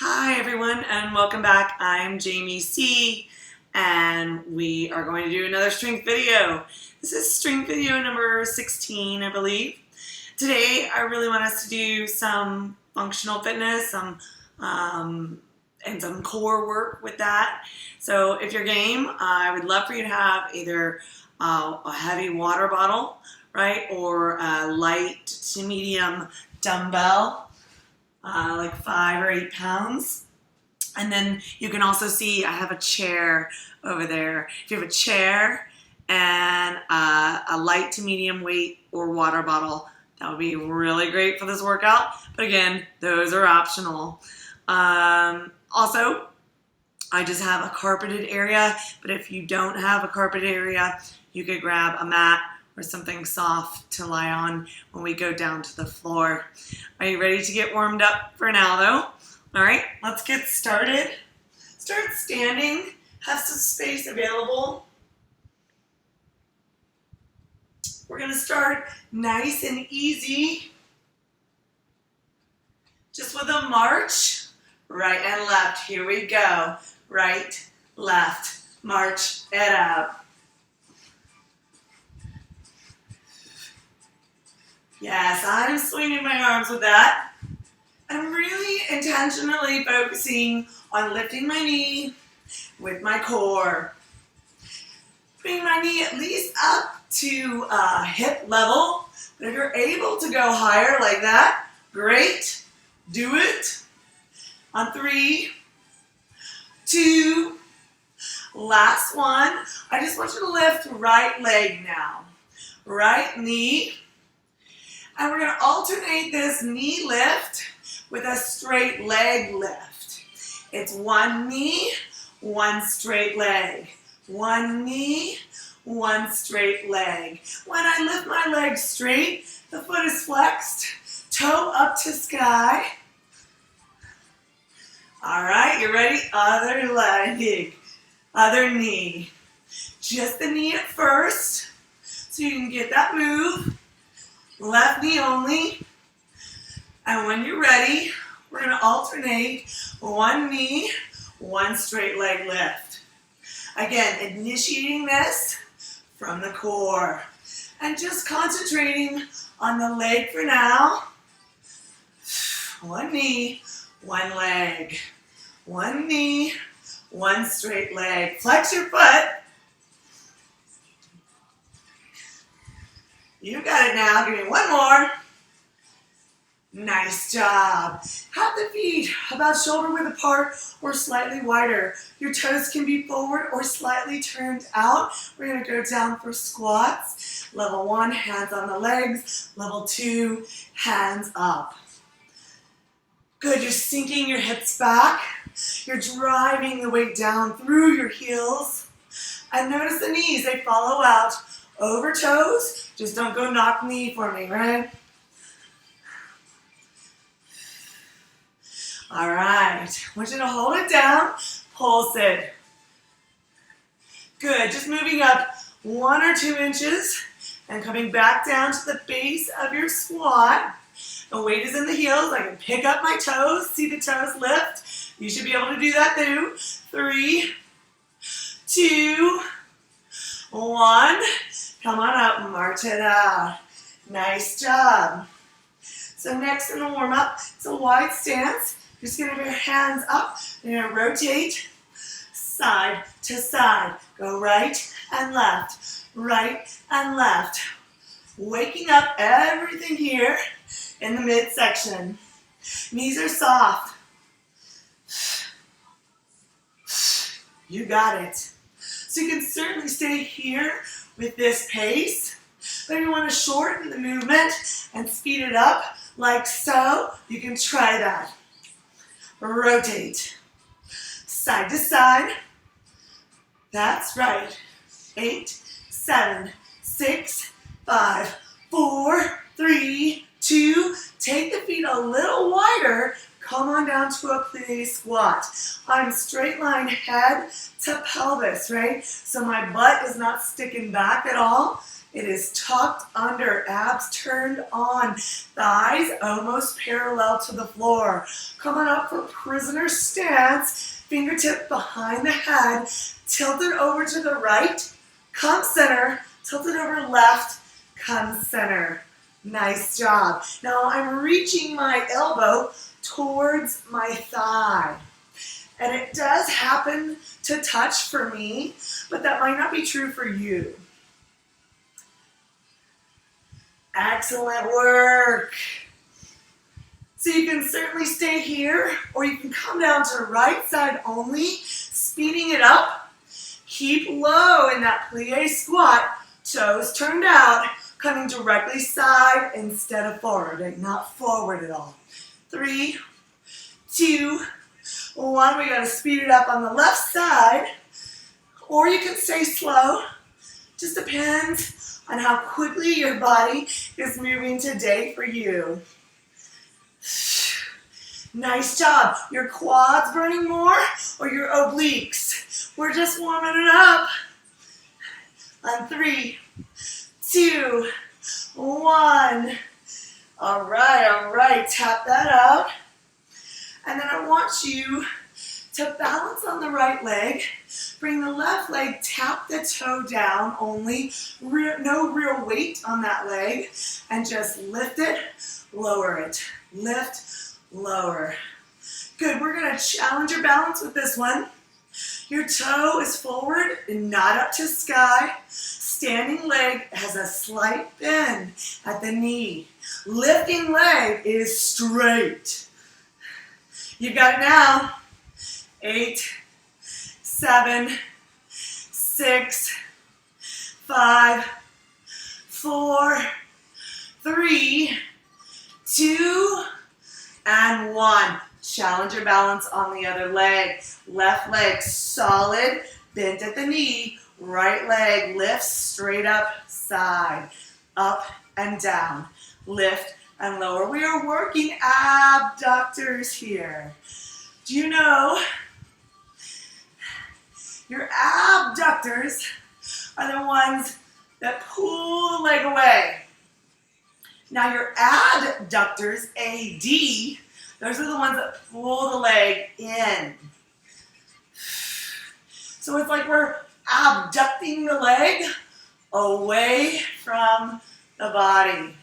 Hi everyone and welcome back. I'm Jamie C and we are going to do another strength video. This is strength video number 16, I believe. Today I really want us to do some functional fitness, and some core work with that. So if you're game, I would love for you to have either a heavy water bottle, right, or a light to medium dumbbell. Like 5 or 8 pounds. And then you can also see I have a chair over there. If you have a chair and a light to medium weight or water bottle, that would be really great for this workout. But again, those are optional. Also, I just have a carpeted area, but if you don't have a carpeted area, you could grab a mat or something soft to lie on when we go down to the floor. Are you ready to get warmed up for now though? All right, let's get started. Start standing, have some space available. We're gonna start nice and easy, just with a march, right and left. Here we go, right, left, march it out. Yes, I'm swinging my arms with that. I'm really intentionally focusing on lifting my knee with my core. Bring my knee at least up to hip level. But if you're able to go higher like that, great. Do it. On 3, 2, last one. I just want you to lift right leg now. Right knee. And we're going to alternate this knee lift with a straight leg lift. It's one knee, one straight leg. One knee, one straight leg. When I lift my leg straight, the foot is flexed, toe up to sky. All right, you ready? Other leg, other knee. Just the knee at first, so you can get that move. Left knee only. And when you're ready, we're going to alternate one knee, one straight leg lift. Again, initiating this from the core. And just concentrating on the leg for now. One knee, one leg. One knee, one straight leg. Flex your foot. You got it now. Give me one more. Nice job. Have the feet about shoulder width apart or slightly wider. Your toes can be forward or slightly turned out. We're going to go down for squats. Level 1, hands on the legs. Level 2, hands up. Good. You're sinking your hips back. You're driving the weight down through your heels. And notice the knees. They follow out over toes. Just don't go knock knee for me, right? All right. I want you to hold it down. Pulse it. Good. Just moving up 1 or 2 inches and coming back down to the base of your squat. The weight is in the heels. I can pick up my toes. See the toes lift. You should be able to do that too. 3, 2, 1. Come on up, march it out. Nice job. So next in the warm-up, it's a wide stance. You're just going to have your hands up. You're going to rotate side to side. Go right and left, right and left. Waking up everything here in the midsection. Knees are soft. You got it. So you can certainly stay here with this pace, but if you want to shorten the movement and speed it up like so, you can try that. Rotate side to side. That's right. 8, 7, 6, 5, 4, 3, 2. Take the feet a little wider. Come on down to a plie squat. I'm straight line head to pelvis, right? So my butt is not sticking back at all. It is tucked under, abs turned on, thighs almost parallel to the floor. Coming up for prisoner stance, fingertip behind the head, tilted over to the right, come center, tilted over left, come center. Nice job. Now I'm reaching my elbow towards my thigh. And it does happen to touch for me, but that might not be true for you. Excellent work. So you can certainly stay here, or you can come down to right side only, speeding it up. Keep low in that plie squat, toes turned out, coming directly side instead of forward, not forward at all. 3, 2, 1. We gotta speed it up on the left side, or you can stay slow. Just depends on how quickly your body is moving today for you. Nice job. Your quads burning more or your obliques? We're just warming it up. On 3, 2, 1. All right. Tap that out. And then I want you to balance on the right leg. Bring the left leg, tap the toe down only. No real weight on that leg. And just lift it, lower it. Lift, lower. Good, we're gonna challenge your balance with this one. Your toe is forward and not up to sky. Standing leg has a slight bend at the knee. Lifting leg is straight. You got it now. 8, 7, 6, 5, 4, 3, 2, and 1. Challenge your balance on the other leg. Left leg solid, bent at the knee. Right leg lifts straight up, side, up and down. Lift and lower. We are working abductors here. Do you know your abductors are the ones that pull the leg away? Now your adductors, AD, those are the ones that pull the leg in. So it's like we're abducting the leg away from the body.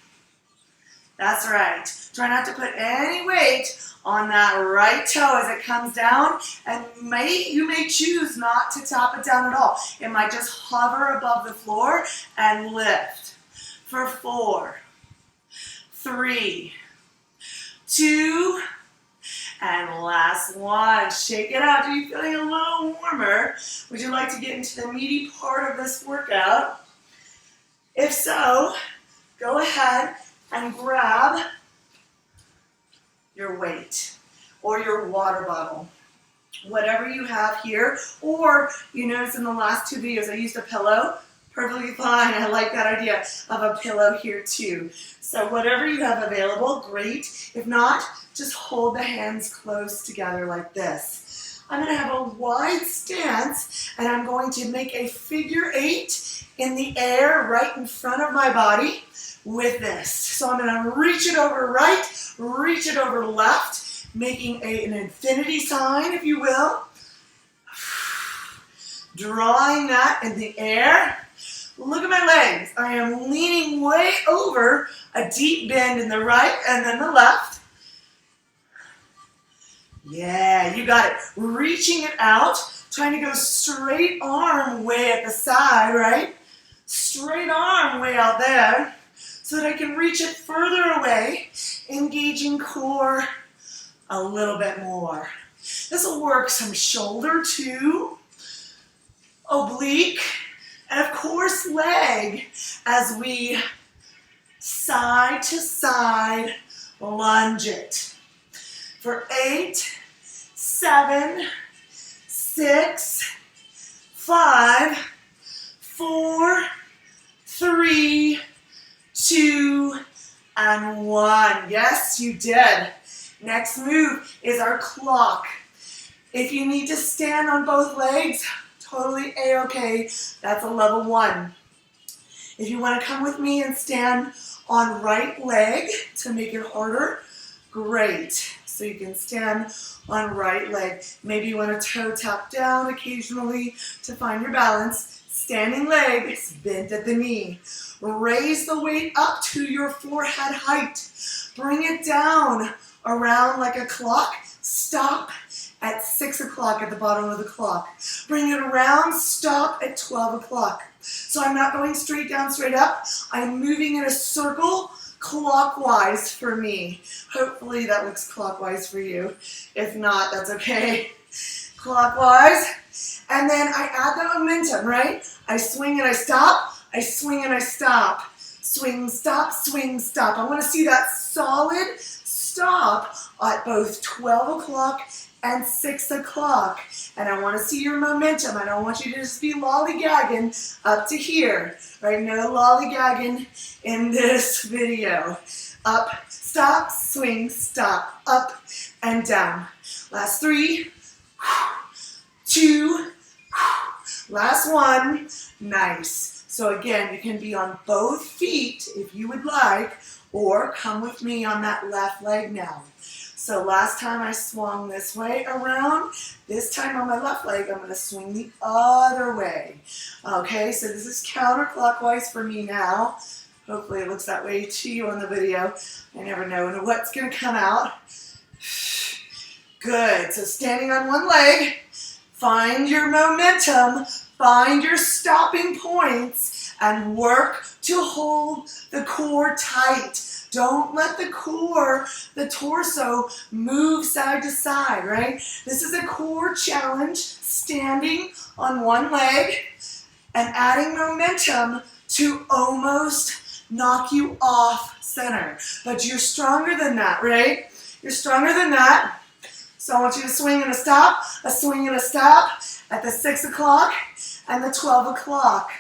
That's right. Try not to put any weight on that right toe as it comes down, and you may choose not to tap it down at all. It might just hover above the floor and lift. For 4, 3, 2, and last one. Shake it out. Are you feeling a little warmer? Would you like to get into the meaty part of this workout? If so, go ahead and grab your weight or your water bottle, whatever you have here. Or you notice in the last 2 videos I used a pillow. Perfectly fine. I like that idea of a pillow here too. So whatever you have available, great. If not, just hold the hands close together like this. I'm going to have a wide stance, and I'm going to make a figure 8 in the air right in front of my body with this. So I'm going to reach it over right, reach it over left, making an infinity sign, if you will. Drawing that in the air. Look at my legs. I am leaning way over, a deep bend in the right and then the left. Yeah, you got it. Reaching it out, trying to go straight arm way at the side, right? Straight arm way out there so that I can reach it further away, engaging core a little bit more. This will work some shoulder too, oblique, and of course leg as we side to side lunge it. For 8, 7, 6, 5, 4, 3, 2, and 1. Yes, you did. Next move is our clock. If you need to stand on both legs, totally A-okay. That's a level 1. If you want to come with me and stand on right leg to make it harder, great. So you can stand on right leg. Maybe you want to toe tap down occasionally to find your balance. Standing leg is bent at the knee. Raise the weight up to your forehead height. Bring it down around like a clock. Stop at 6 o'clock at the bottom of the clock. Bring it around, stop at 12 o'clock. So I'm not going straight down, straight up. I'm moving in a circle clockwise for me. Hopefully that looks clockwise for you. If not, that's okay. Clockwise. And then I add the momentum, right? I swing and I stop. I swing and I stop. Swing, stop, swing, stop. I want to see that solid stop at both 12 o'clock and 6 o'clock. And I want to see your momentum. I don't want you to just be lollygagging up to here, right? No lollygagging in this video. Up, stop, swing, stop, up and down. Last 3, 2, last 1. Nice. So again, you can be on both feet if you would like, or come with me on that left leg now. So last time I swung this way around, this time on my left leg, I'm going to swing the other way. Okay, so this is counterclockwise for me now. Hopefully it looks that way to you on the video. I never know what's going to come out. Good, so standing on one leg, find your momentum, find your stopping points, and work to hold the core tight. Don't let the core, the torso, move side to side, right? This is a core challenge, standing on one leg and adding momentum to almost knock you off center. But you're stronger than that, right? You're stronger than that. So I want you to swing and a stop at the 6 o'clock and the 12 o'clock.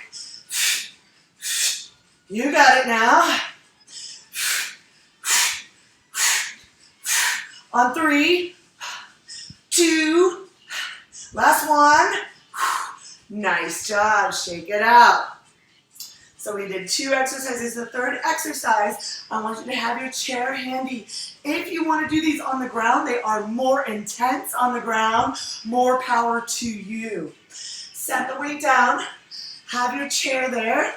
You got it now. On 3, 2, last 1. Nice job, shake it out. So we did 2 exercises. The third exercise, I want you to have your chair handy. If you want to do these on the ground, they are more intense on the ground, more power to you. Set the weight down, have your chair there,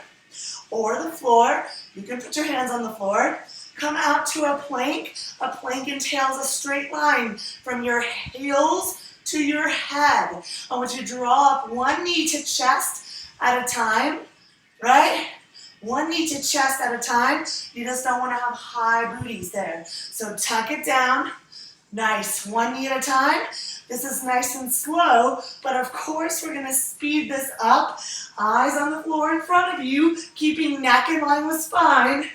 or the floor. You can put your hands on the floor. Come out to a plank. A plank entails a straight line from your heels to your head. I want you to draw up one knee to chest at a time, right? One knee to chest at a time. You just don't want to have high booties there. So tuck it down. Nice. One knee at a time. This is nice and slow, but of course we're going to speed this up. Eyes on the floor in front of you, keeping neck in line with spine.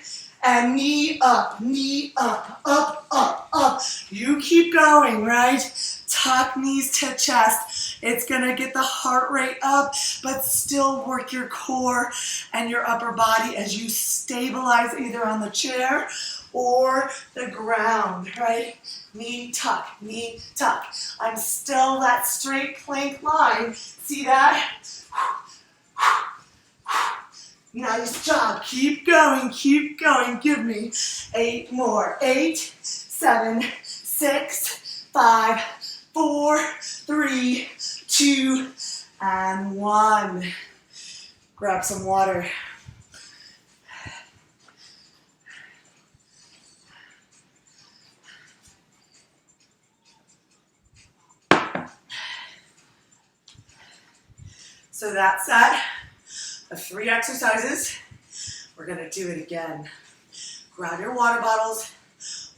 And knee up, up, up, up. You keep going, right? Tuck knees to chest. It's going to get the heart rate up, but still work your core and your upper body as you stabilize either on the chair or the ground, right? Knee tuck, knee tuck. I'm still that straight plank line. See that? Nice job. Keep going, keep going. Give me 8 more. 8, 7, 6, 5, 4, 3, 2, and 1. Grab some water. So that's that. Of 3 exercises, we're going to do it again. Grab your water bottles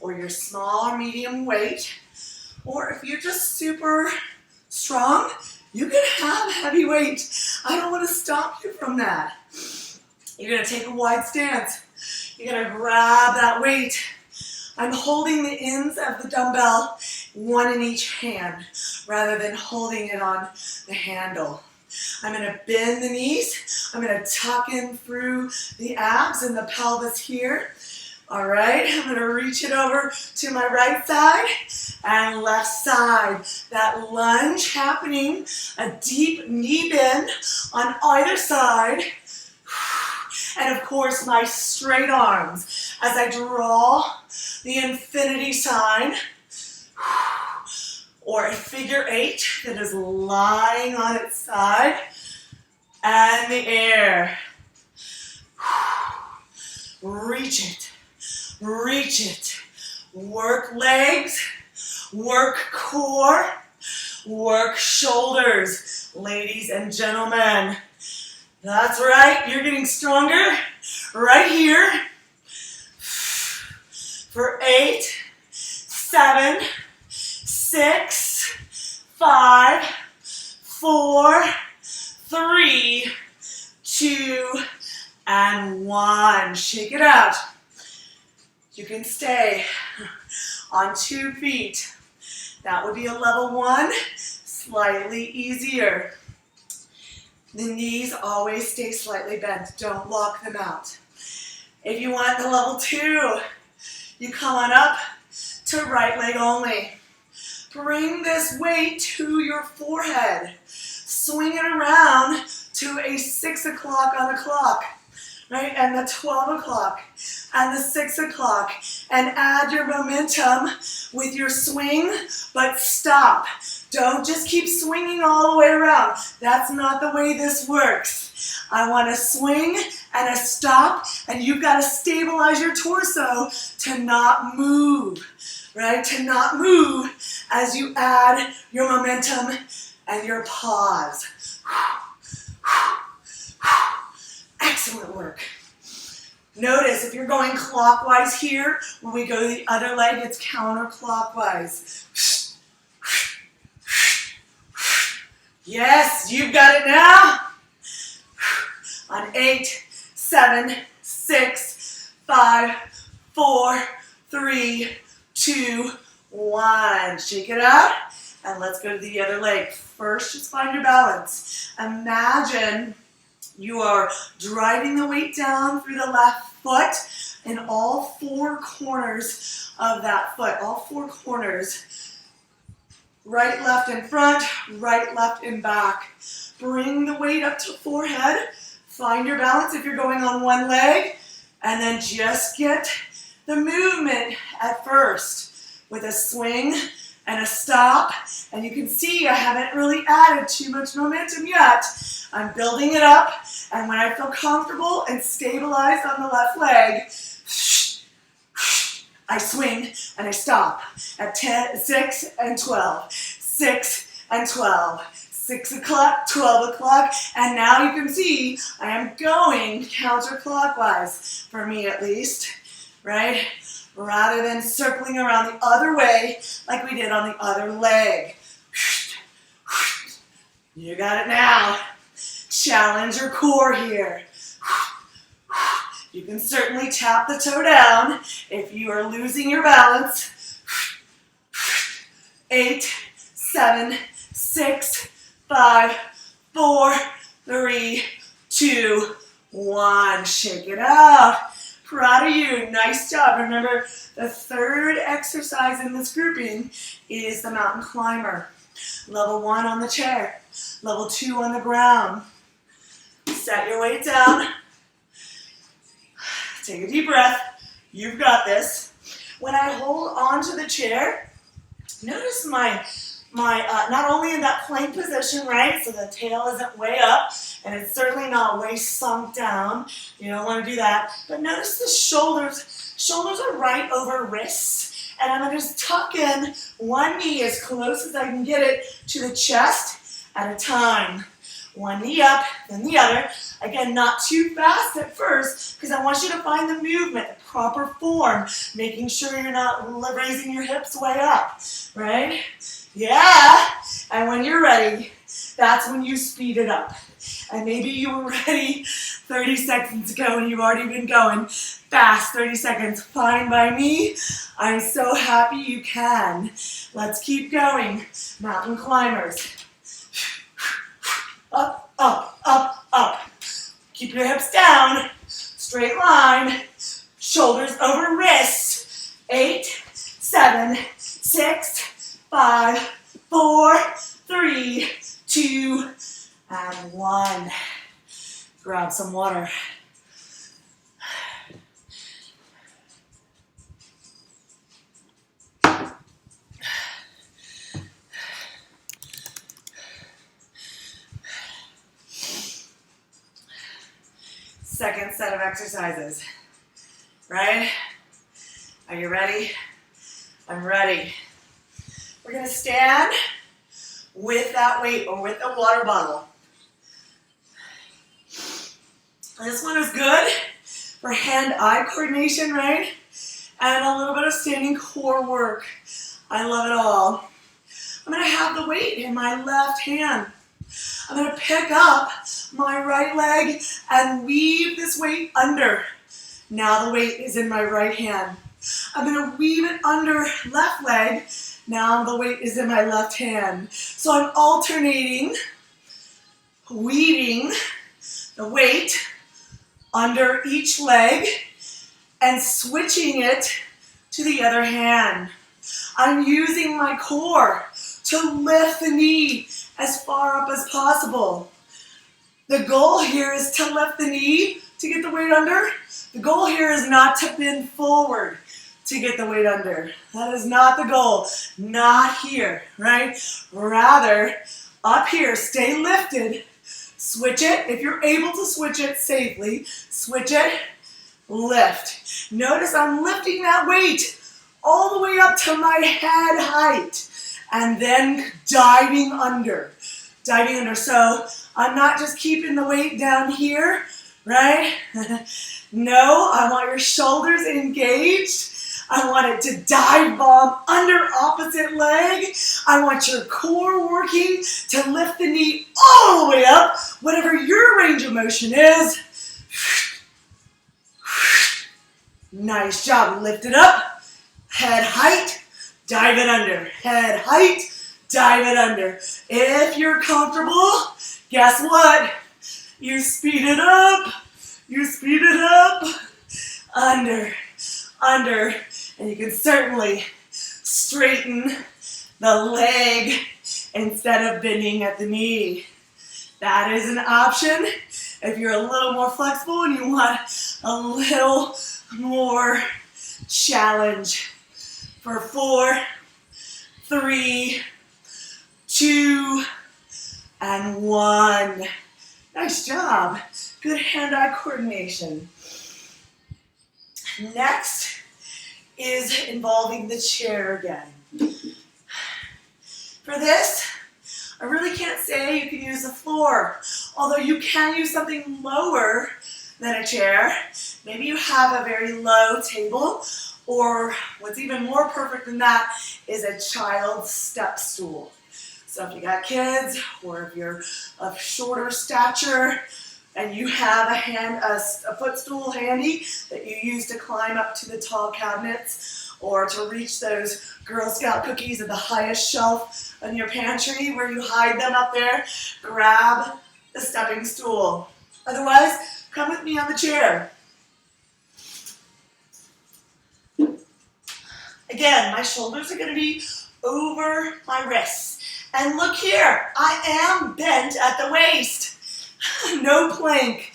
or your small or medium weight, or if you're just super strong, you can have heavy weight. I don't want to stop you from that. You're going to take a wide stance. You're going to grab that weight. I'm holding the ends of the dumbbell, one in each hand, rather than holding it on the handle. I'm going to bend the knees. I'm going to tuck in through the abs and the pelvis here. All right, I'm going to reach it over to my right side and left side. That lunge happening, a deep knee bend on either side. And of course, my straight arms as I draw the infinity sign or a figure 8 that is lying on its side and the air. Reach it, reach it. Work legs, work core, work shoulders, ladies and gentlemen. That's right, you're getting stronger right here for 8, 7, 6, 5, 4, 3, 2, and 1. Shake it out. You can stay on 2 feet. That would be a level 1, slightly easier. The knees always stay slightly bent. Don't lock them out. If you want the level 2, you come on up to right leg only. Bring this weight to your forehead. Swing it around to a 6 o'clock on the clock, right? And the 12 o'clock and the 6 o'clock. And add your momentum with your swing, but stop. Don't just keep swinging all the way around. That's not the way this works. I want a swing and a stop, and you've got to stabilize your torso to not move, right? To not move as you add your momentum and your pause. Excellent work. Notice if you're going clockwise here, when we go to the other leg, it's counterclockwise. Yes, you've got it now. On 8, 7, 6, 5, 4, 3, 2, 1. Shake it out, and let's go to the other leg. First, just find your balance. Imagine you are driving the weight down through the left foot in all 4 corners of that foot, all 4 corners. Right, left in front, right, left in back. Bring the weight up to forehead. Find your balance if you're going on one leg, and then just get the movement at first with a swing and a stop. And you can see I haven't really added too much momentum yet. I'm building it up, and when I feel comfortable and stabilized on the left leg, I swing and I stop at 10, 6 and 12, 6 and 12, 6 o'clock, 12 o'clock, and now you can see I am going counterclockwise, for me at least, right? Rather than circling around the other way like we did on the other leg. You got it now. Challenge your core here. You can certainly tap the toe down if you are losing your balance. 8, 7, 6, 5, 4, 3, 2, 1. Shake it out. Proud of you. Nice job. Remember, the third exercise in this grouping is the mountain climber. Level 1 on the chair. Level 2 on the ground. Set your weight down. Take a deep breath. You've got this. When I hold onto the chair, notice my not only in that plank position, right? So the tail isn't way up, and it's certainly not way sunk down. You don't want to do that. But notice the shoulders. Shoulders are right over wrists, and I'm going to just tuck in one knee as close as I can get it to the chest at a time. One knee up, then the other. Again, not too fast at first, because I want you to find the movement, the proper form, making sure you're not raising your hips way up, right? Yeah, and when you're ready, that's when you speed it up. And maybe you were ready 30 seconds ago and you've already been going fast 30 seconds. Fine by me. I'm so happy you can. Let's keep going. Mountain climbers. Up, up, up, up. Keep your hips down. Straight line. Shoulders over wrists. 8, 7, 6, 5, 4, 3, 2, and 1. Grab some water. second set of exercises. Right? Are you ready? I'm ready. We're going to stand with that weight or with a water bottle. This one is good for hand-eye coordination, right? And a little bit of standing core work. I love it all. I'm going to have the weight in my left hand. I'm going to pick up my right leg and weave this weight under. Now the weight is in my right hand. I'm going to weave it under left leg. Now the weight is in my left hand. So I'm alternating, weaving the weight under each leg and switching it to the other hand. I'm using my core to lift the knee as far up as possible. The goal here is to lift the knee to get the weight under. The goal here is not to bend forward to get the weight under. That is not the goal. Not here, right? Rather, up here, stay lifted. Switch it. If you're able to switch it safely, switch it, lift. Notice I'm lifting that weight all the way up to my head height and then diving under. Diving under. So I'm not just keeping the weight down here, right? No, I want your shoulders engaged. I want it to dive bomb under opposite leg. I want your core working to lift the knee all the way up, whatever your range of motion is. Nice job. Lift it up. Head height, dive it under. Head height, dive it under. If you're comfortable, guess what? You speed it up. You speed it up. Under, under. And you can certainly straighten the leg instead of bending at the knee. That is an option if you're a little more flexible and you want a little more challenge. For 4, 3, 2, and 1. Nice job. Good hand-eye coordination. Next is involving the chair again. For this, I really can't say you can use the floor, although you can use something lower than a chair. Maybe you have a very low table, or what's even more perfect than that is a child's step stool. So if you got kids, or if you're of shorter stature, and you have a footstool handy that you use to climb up to the tall cabinets or to reach those Girl Scout cookies at the highest shelf in your pantry where you hide them up there, grab the stepping stool. Otherwise, come with me on the chair. Again, my shoulders are going to be over my wrists. And look here, I am bent at the waist. No plank.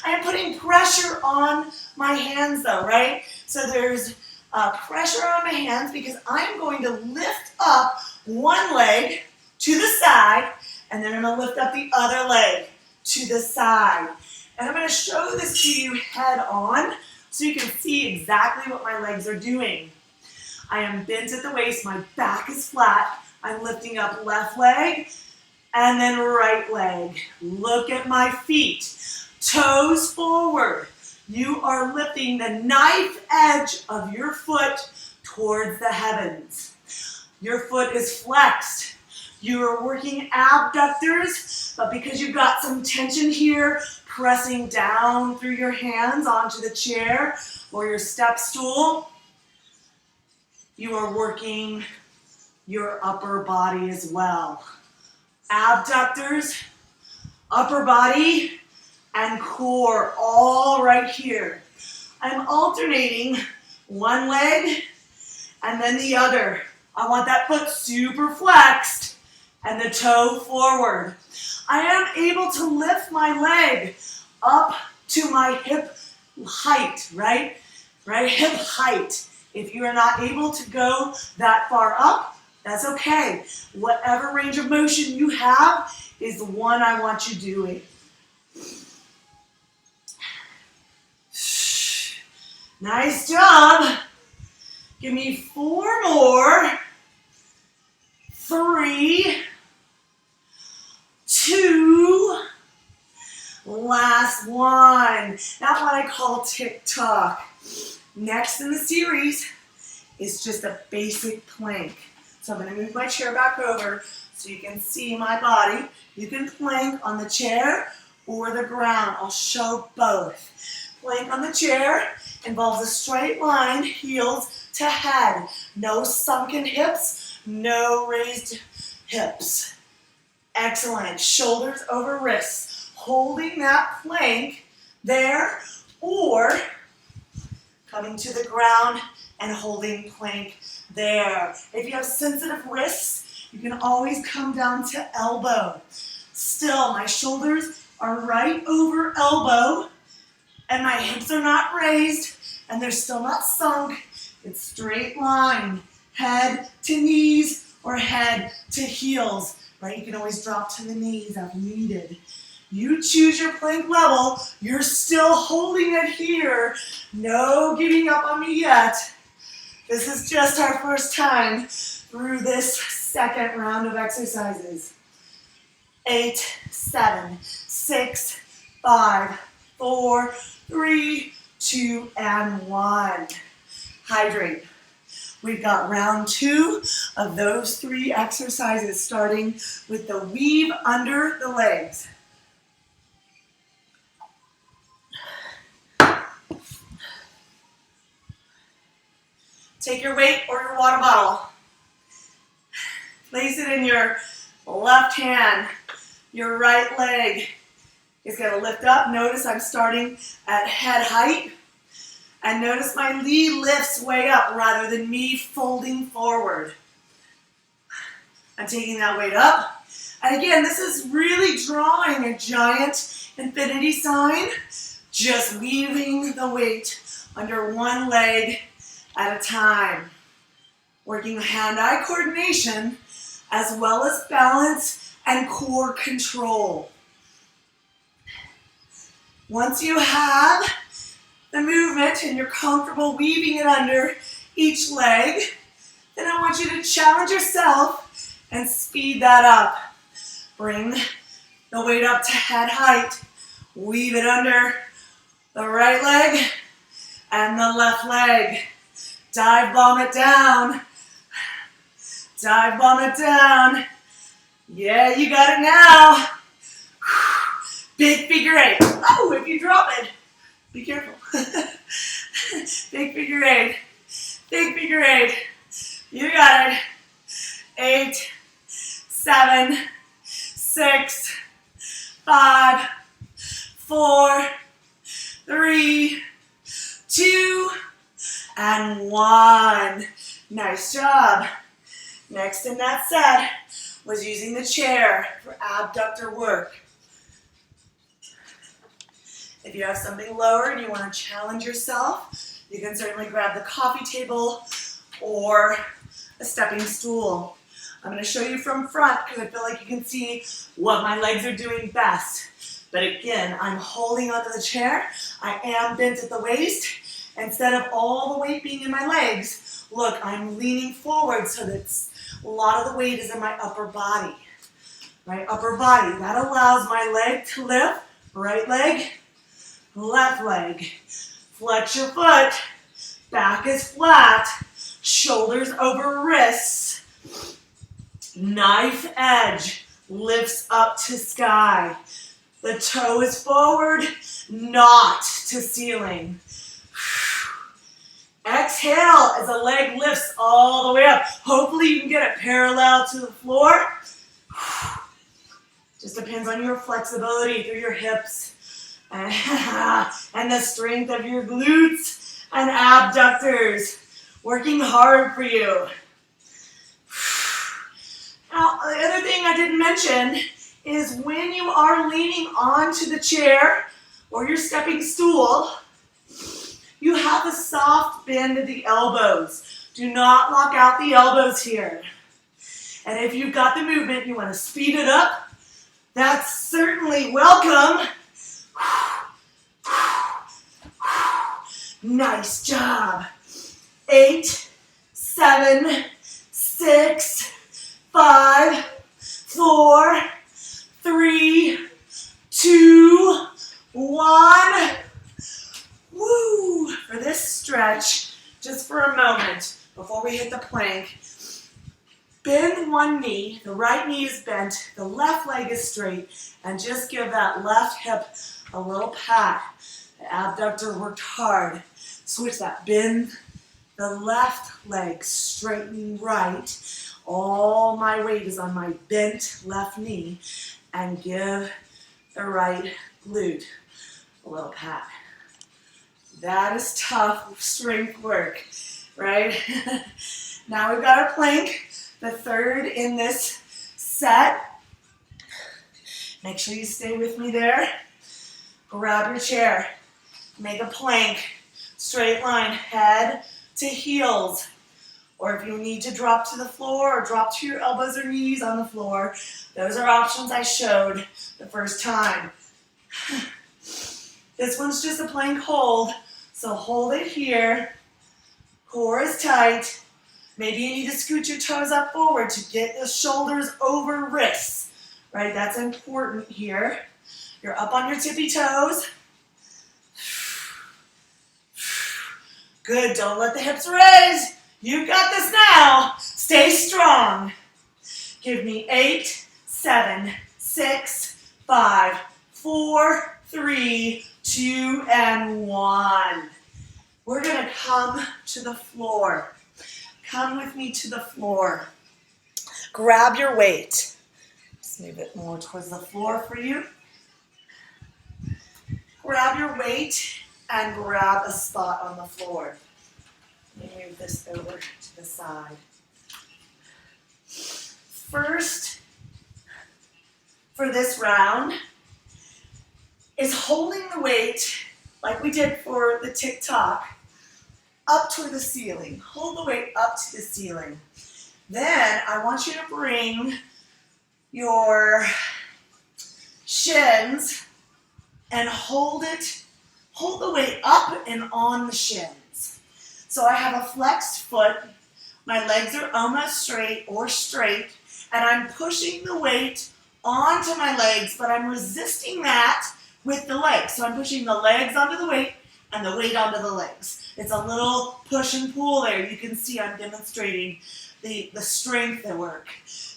I am putting pressure on my hands though, right? So there's pressure on my hands because I'm going to lift up one leg to the side and then I'm going to lift up the other leg to the side. And I'm going to show this to you head on so you can see exactly what my legs are doing. I am bent at the waist, my back is flat. I'm lifting up left leg and then right leg. Look at my feet. Toes forward. You are lifting the knife edge of your foot towards the heavens. Your foot is flexed. You are working abductors, but because you've got some tension here, pressing down through your hands onto the chair or your step stool, you are working your upper body as well. Abductors, upper body, and core all right here. I'm alternating one leg and then the other. I want that foot super flexed and the toe forward. I am able to lift my leg up to my hip height, right? Hip height. If you are not able to go that far up, that's okay. Whatever range of motion you have is the one I want you doing. Nice job. Give me 4 more. 3, 2, last one. That one I call tick-tock. Next in the series is just a basic plank. So I'm going to move my chair back over so you can see my body. You can plank on the chair or the ground. I'll show both. Plank on the chair involves a straight line, heels to head. No sunken hips, no raised hips. Excellent. Shoulders over wrists. Holding that plank there, or coming to the ground and holding plank there. If you have sensitive wrists, you can always come down to elbow. Still, my shoulders are right over elbow, and my hips are not raised, and they're still not sunk. It's straight line, head to knees or head to heels, right? You can always drop to the knees if needed. You choose your plank level. You're still holding it here. No giving up on me yet. This is just our first time through this second round of exercises. 8, 7, 6, 5, 4, 3, 2, and 1. Hydrate. We've got round 2 of those 3 exercises, starting with the weave under the legs. Take your weight or your water bottle. Place it in your left hand. Your right leg is going to lift up. Notice I'm starting at head height. And notice my knee lifts way up rather than me folding forward. I'm taking that weight up. And again, this is really drawing a giant infinity sign. Just weaving the weight under one leg at a time. Working hand-eye coordination as well as balance and core control. Once you have the movement and you're comfortable weaving it under each leg, then I want you to challenge yourself and speed that up. Bring the weight up to head height. Weave it under the right leg and the left leg. Dive bomb it down. Dive bomb it down. Yeah, you got it now. Big figure 8. Oh, if you drop it, be careful. Big figure 8. Big figure 8. You got it. 8, 7, 6, 5, 4, 3, 2, and 1. Nice job. Next in that set was using the chair for abductor work. If you have something lower and you want to challenge yourself, you can certainly grab the coffee table or a stepping stool. I'm going to show you from front because I feel like you can see what my legs are doing best. But again, I'm holding onto the chair. I am bent at the waist. Instead of all the weight being in my legs, look, I'm leaning forward so that a lot of the weight is in my upper body. My upper body, that allows my leg to lift. Right leg, left leg. Flex your foot. Back is flat. Shoulders over wrists. Knife edge lifts up to sky. The toe is forward, not to ceiling. Exhale as the leg lifts all the way up. Hopefully you can get it parallel to the floor. Just depends on your flexibility through your hips and the strength of your glutes and abductors. Working hard for you. Now, the other thing I didn't mention is when you are leaning onto the chair or your stepping stool, you have a soft bend of the elbows. Do not lock out the elbows here. And if you've got the movement, you want to speed it up, that's certainly welcome. Nice job. 8, 7, 6, 5, 4, 3, 2, 1. Woo! For this stretch, just for a moment before we hit the plank, bend one knee, the right knee is bent, the left leg is straight, and just give that left hip a little pat. The abductor worked hard. Switch that, bend the left leg, straighten right. All my weight is on my bent left knee, and give the right glute a little pat. That is tough strength work, right? Now we've got our plank, the third in this set. Make sure you stay with me there. Grab your chair, make a plank, straight line, head to heels. Or if you need to drop to the floor or drop to your elbows or knees on the floor, those are options I showed the first time. This one's just a plank hold, so hold it here. Core is tight. Maybe you need to scoot your toes up forward to get the shoulders over wrists, right? That's important here. You're up on your tippy toes. Good, don't let the hips raise. You got this now. Stay strong. Give me 8, 7, 6, 5, 4, 3, 2, and 1. We're going to come to the floor. Come with me to the floor. Grab your weight. Let's move it more towards the floor for you. Grab your weight and grab a spot on the floor. Let me move this over to the side. First, for this round, is holding the weight, like we did for the tick-tock, up toward the ceiling. Hold the weight up to the ceiling. Then I want you to bring your shins and hold the weight up and on the shins. So I have a flexed foot, my legs are almost straight or straight, and I'm pushing the weight onto my legs, but I'm resisting that with the legs. So I'm pushing the legs onto the weight and the weight onto the legs. It's a little push and pull there. You can see I'm demonstrating the strength at work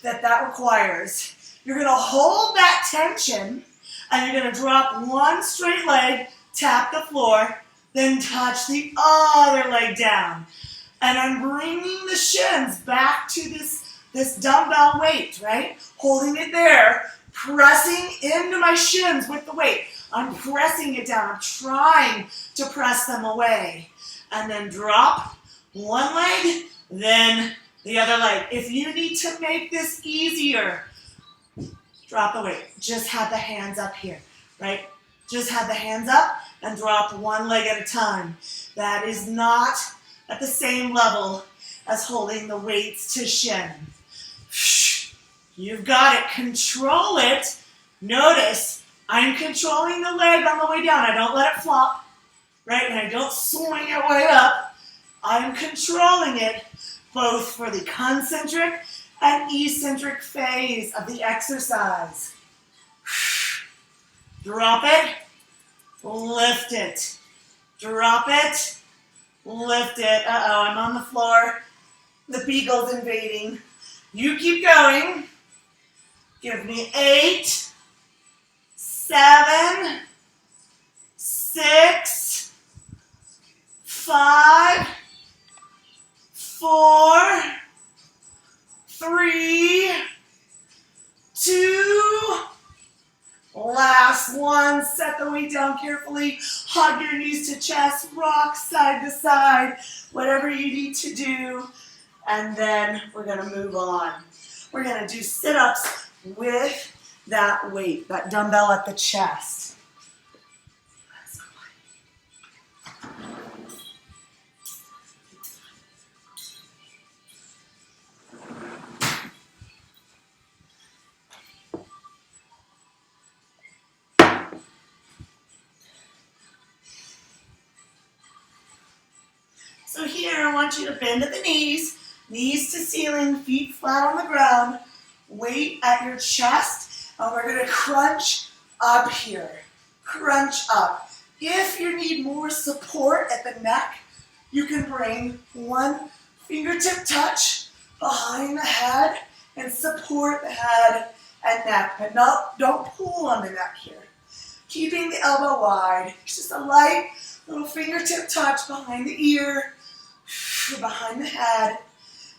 that requires. You're going to hold that tension, and you're going to drop one straight leg, tap the floor, then touch the other leg down. And I'm bringing the shins back to this dumbbell weight, right? Holding it there, pressing into my shins with the weight. I'm pressing it down. I'm trying to press them away. And then drop one leg, then the other leg. If you need to make this easier, drop the weight. Just have the hands up here, right? Just have the hands up and drop one leg at a time. That is not at the same level as holding the weights to shin. You've got it. Control it. Notice I'm controlling the leg on the way down. I don't let it flop, right? And I don't swing it way up. I'm controlling it both for the concentric and eccentric phase of the exercise. Drop it, lift it. Drop it, lift it. Uh-oh, I'm on the floor. The beagle's invading. You keep going. Give me 8, 7, 6, 5, 4, 3, 2, last one. Set the weight down carefully. Hug your knees to chest. Rock side to side. Whatever you need to do. And then we're going to move on. We're going to do sit-ups with that weight, that dumbbell at the chest. I want you to bend at the knees, knees to ceiling, feet flat on the ground, weight at your chest, and we're going to crunch up here. Crunch up. If you need more support at the neck, you can bring one fingertip touch behind the head and support the head and neck, but don't pull on the neck here. Keeping the elbow wide, just a light little fingertip touch behind the ear, behind the head.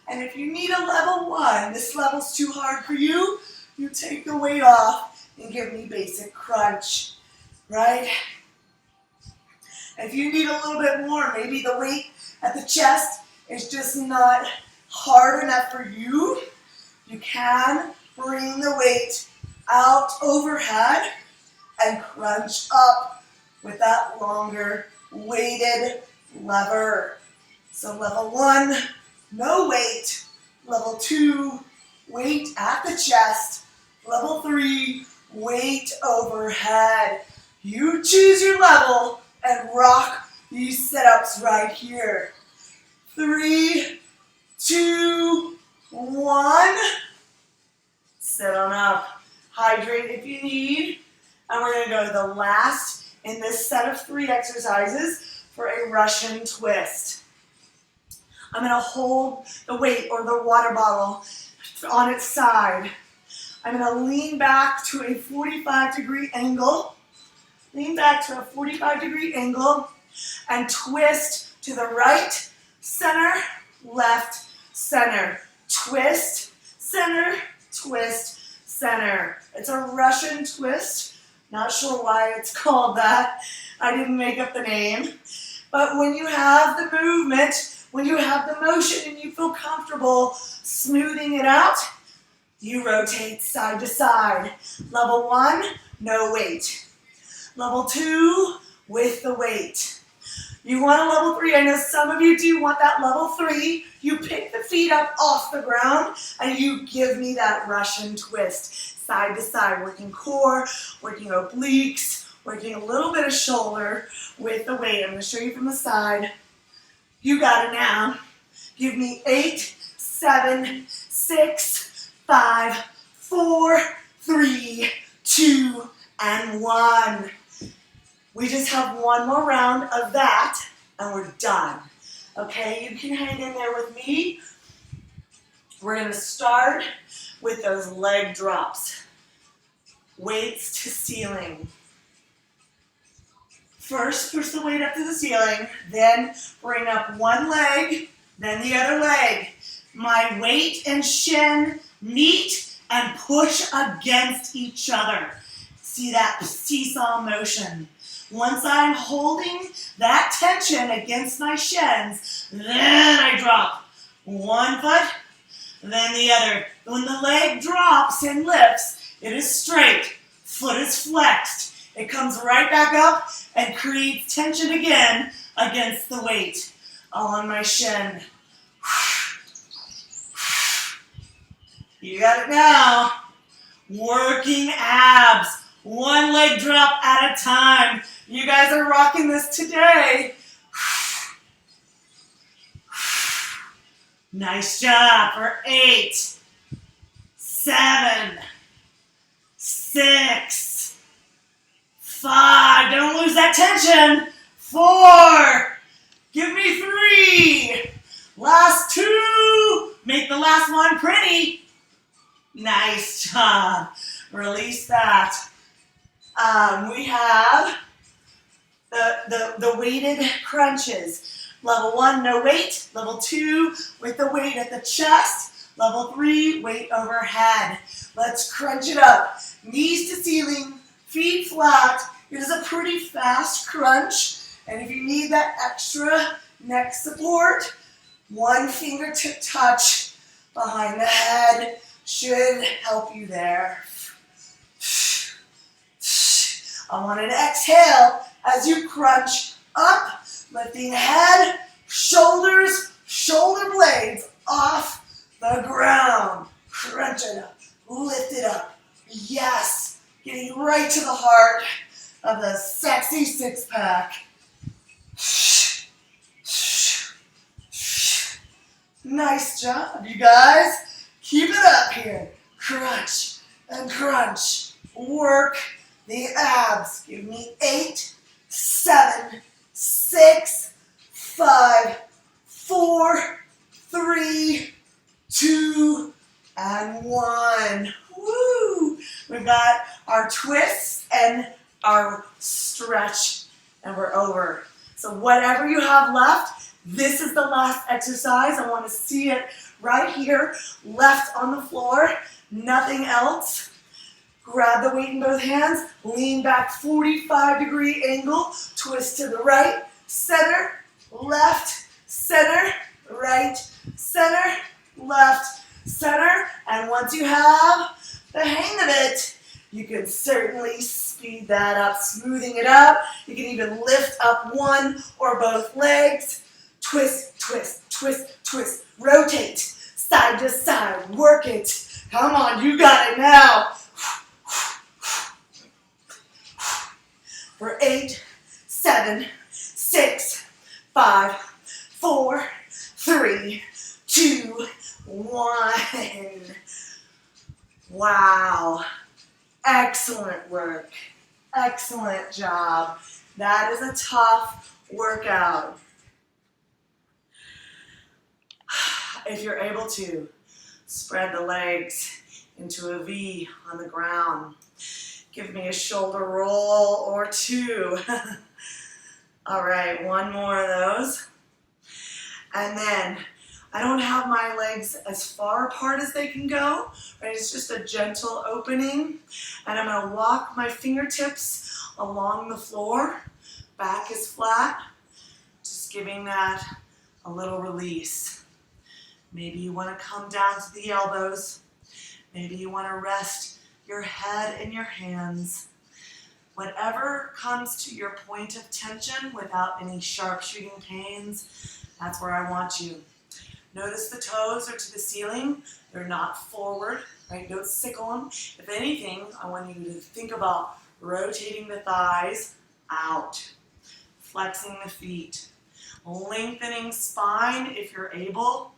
And if you need a level 1, this level's too hard for you, you take the weight off and give me basic crunch, right? If you need a little bit more, maybe the weight at the chest is just not hard enough for you, you can bring the weight out overhead and crunch up with that longer weighted lever. So level 1, no weight. Level 2, weight at the chest. Level 3, weight overhead. You choose your level and rock these sit-ups right here. 3, 2, 1. Sit on up. Hydrate if you need. And we're going to go to the last in this set of 3 exercises for a Russian twist. I'm going to hold the weight or the water bottle on its side. I'm going to lean back to a 45-degree angle. Lean back to a 45-degree angle and twist to the right, center, left, center. Twist, center, twist, center. It's a Russian twist. Not sure why it's called that. I didn't make up the name. But when you have the movement, when you have the motion and you feel comfortable smoothing it out, you rotate side to side. Level 1, no weight. Level 2, with the weight. You want a level 3. I know some of you do want that level 3. You pick the feet up off the ground and you give me that Russian twist. Side to side, working core, working obliques, working a little bit of shoulder with the weight. I'm going to show you from the side. You got it now. Give me 8, 7, 6, 5, 4, 3, 2, and 1. We just have one more round of that, and we're done. Okay, you can hang in there with me. We're going to start with those leg drops. Weights to ceiling. First, push the weight up to the ceiling, then bring up one leg, then the other leg. My weight and shin meet and push against each other. See that seesaw motion. Once I'm holding that tension against my shins, then I drop one foot, then the other. When the leg drops and lifts, it is straight, foot is flexed. It comes right back up and creates tension again against the weight. All on my shin. You got it now. Working abs. One leg drop at a time. You guys are rocking this today. Nice job for 8, 7, 6, 5. Don't lose that tension. 4. Give me 3. Last 2. Make the last one pretty. Nice job. Release that. We have the weighted crunches. Level 1, no weight. Level 2, with the weight at the chest. Level 3, weight overhead. Let's crunch it up. Knees to ceiling, feet flat. It is a pretty fast crunch. And if you need that extra neck support, one fingertip touch behind the head should help you there. I want you to exhale as you crunch up, lifting head, shoulders, shoulder blades off the ground. Crunch it up, lift it up. Yes, getting right to the heart of the sexy six-pack. Nice job, you guys. Keep it up here. Crunch and crunch. Work the abs. Give me 8, 7, 6, 5, 4, 3, 2, and 1. Woo! We've got our twists and our stretch, and we're over. So whatever you have left, this is the last exercise. I want to see it right here, left on the floor, nothing else. Grab the weight in both hands, lean back 45-degree angle, twist to the right, center, left, center, right, center, left, center. And once you have the hang of it, you can certainly speed that up, smoothing it out. You can even lift up one or both legs. Twist, twist, twist, twist. Rotate, side to side. Work it. Come on, you got it now. For 8, 7, 6, 5, 4, 3, 2, 1. Wow. Excellent work. Excellent job. That is a tough workout. If you're able to, spread the legs into a V on the ground. Give me a shoulder roll or two. All right, one more of those. And then I don't have my legs as far apart as they can go, right? It's just a gentle opening. And I'm gonna walk my fingertips along the floor. Back is flat. Just giving that a little release. Maybe you wanna come down to the elbows. Maybe you wanna rest your head in your hands. Whatever comes to your point of tension without any sharp shooting pains, that's where I want you. Notice the toes are to the ceiling. They're not forward, right? Don't sickle them. If anything, I want you to think about rotating the thighs out, flexing the feet, lengthening spine if you're able,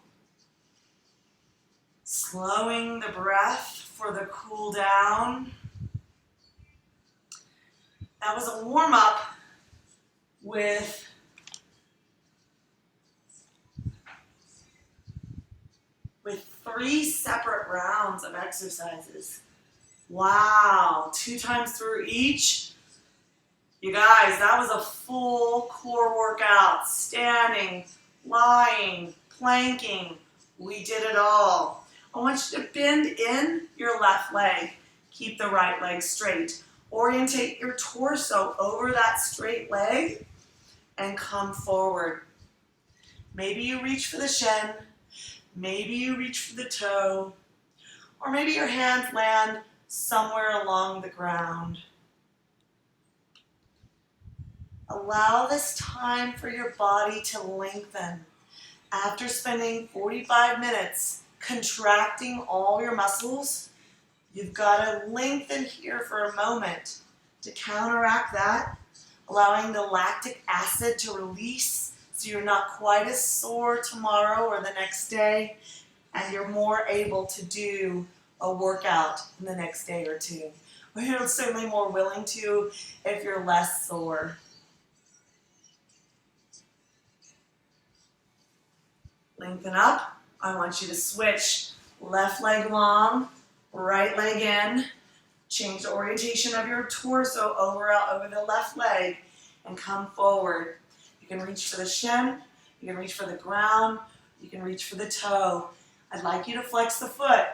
slowing the breath for the cool down. That was a warm-up with three separate rounds of exercises. Wow, 2 times through each. You guys, that was a full core workout. Standing, lying, planking. We did it all. I want you to bend in your left leg. Keep the right leg straight. Orientate your torso over that straight leg and come forward. Maybe you reach for the shin. Maybe you reach for the toe. Or maybe your hands land somewhere along the ground. Allow this time for your body to lengthen. After spending 45 minutes contracting all your muscles, you've got to lengthen here for a moment to counteract that, allowing the lactic acid to release so you're not quite as sore tomorrow or the next day, and you're more able to do a workout in the next day or two. Or you're certainly more willing to if you're less sore. Lengthen up. I want you to switch left leg long, right leg in. Change the orientation of your torso over the left leg and come forward. You can reach for the shin, you can reach for the ground, you can reach for the toe. I'd like you to flex the foot.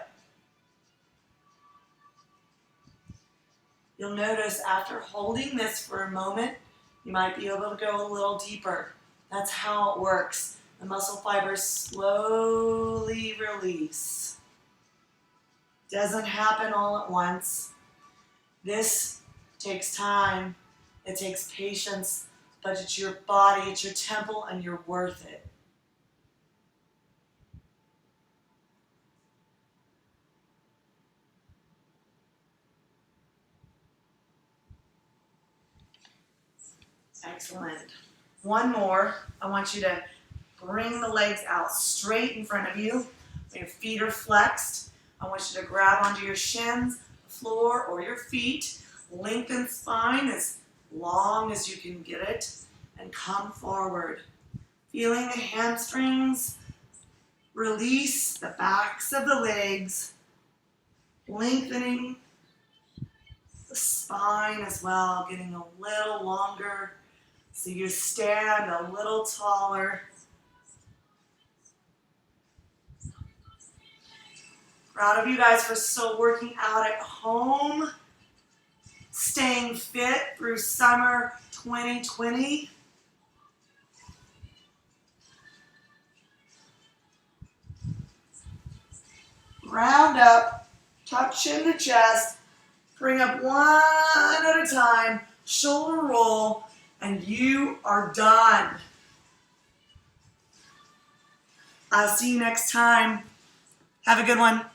You'll notice after holding this for a moment, you might be able to go a little deeper. That's how it works. The muscle fibers slowly release. Doesn't happen all at once. This takes time. It takes patience, but it's your body, it's your temple, and you're worth it. Excellent. One more. I want you to Bring the legs out straight in front of you. Your feet are flexed. I want you to grab onto your shins, the floor, or your feet. Lengthen spine as long as you can get it, and come forward. Feeling the hamstrings. Release the backs of the legs, lengthening the spine as well, getting a little longer so you stand a little taller. Proud of you guys for still working out at home, staying fit through summer 2020. Round up, tuck chin to chest, bring up one at a time, shoulder roll, and you are done. I'll see you next time. Have a good one.